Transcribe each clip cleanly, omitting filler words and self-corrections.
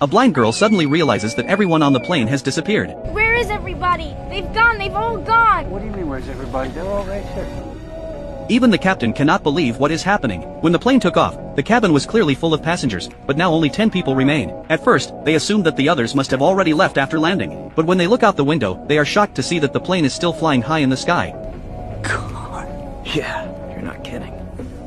A blind girl suddenly realizes that everyone on the plane has disappeared. Where is everybody? They've gone, they've all gone! What do you mean, where's everybody? They're all right here. Even the captain cannot believe what is happening. When the plane took off, the cabin was clearly full of passengers, but now only 10 people remain. At first, they assumed that the others must have already left after landing. But when they look out the window, they are shocked to see that the plane is still flying high in the sky. God. Yeah, you're not kidding.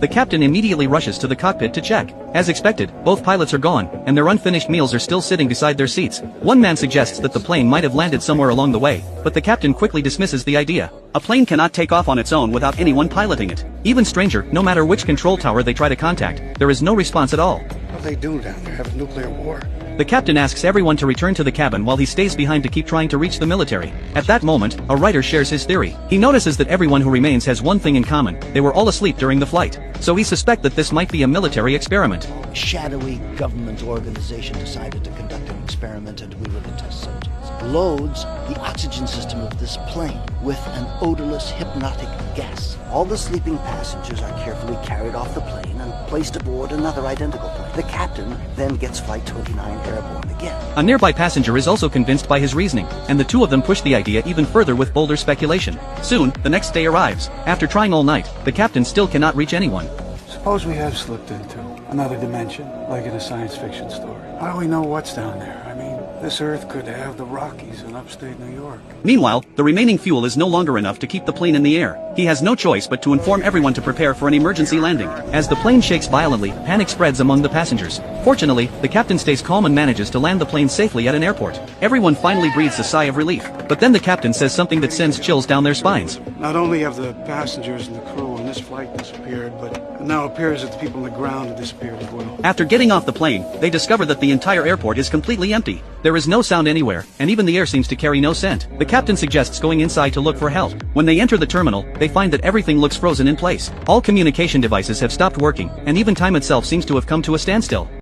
The captain immediately rushes to the cockpit to check. As expected, both pilots are gone, and their unfinished meals are still sitting beside their seats. One man suggests that the plane might have landed somewhere along the way, but the captain quickly dismisses the idea. A plane cannot take off on its own without anyone piloting it. Even stranger, no matter which control tower they try to contact, there is no response at all. What do they do down there? Have a nuclear war? The captain asks everyone to return to the cabin while he stays behind to keep trying to reach the military. At that moment, a writer shares his theory. He notices that everyone who remains has one thing in common: they were all asleep during the flight. So he suspects that this might be a military experiment. A shadowy government organization decided to conduct an experiment, and we were the test subjects. Loads the oxygen system of this plane with an odorless hypnotic gas. All the sleeping passengers are carefully carried off the plane and placed aboard another identical plane. The captain then gets Flight 29 airborne again. A nearby passenger is also convinced by his reasoning, and the two of them push the idea even further with bolder speculation. Soon, the next day arrives. After trying all night, the captain still cannot reach anyone. Suppose we have slipped into another dimension, like in a science fiction story. How do we know what's down there? I mean, this Earth could have the Rockies in upstate New York. Meanwhile, the remaining fuel is no longer enough to keep the plane in the air. He has no choice but to inform everyone to prepare for an emergency landing. As the plane shakes violently, panic spreads among the passengers. Fortunately, the captain stays calm and manages to land the plane safely at an airport. Everyone finally breathes a sigh of relief. But then the captain says something that sends chills down their spines. Not only have the passengers and the crew on this flight disappeared, but it now appears that the people on the ground have disappeared as well. After getting off the plane, they discover that the entire airport is completely empty. There is no sound anywhere, and even the air seems to carry no scent. The captain suggests going inside to look for help. When they enter the terminal, they find that everything looks frozen in place. All communication devices have stopped working, and even time itself seems to have come to a standstill.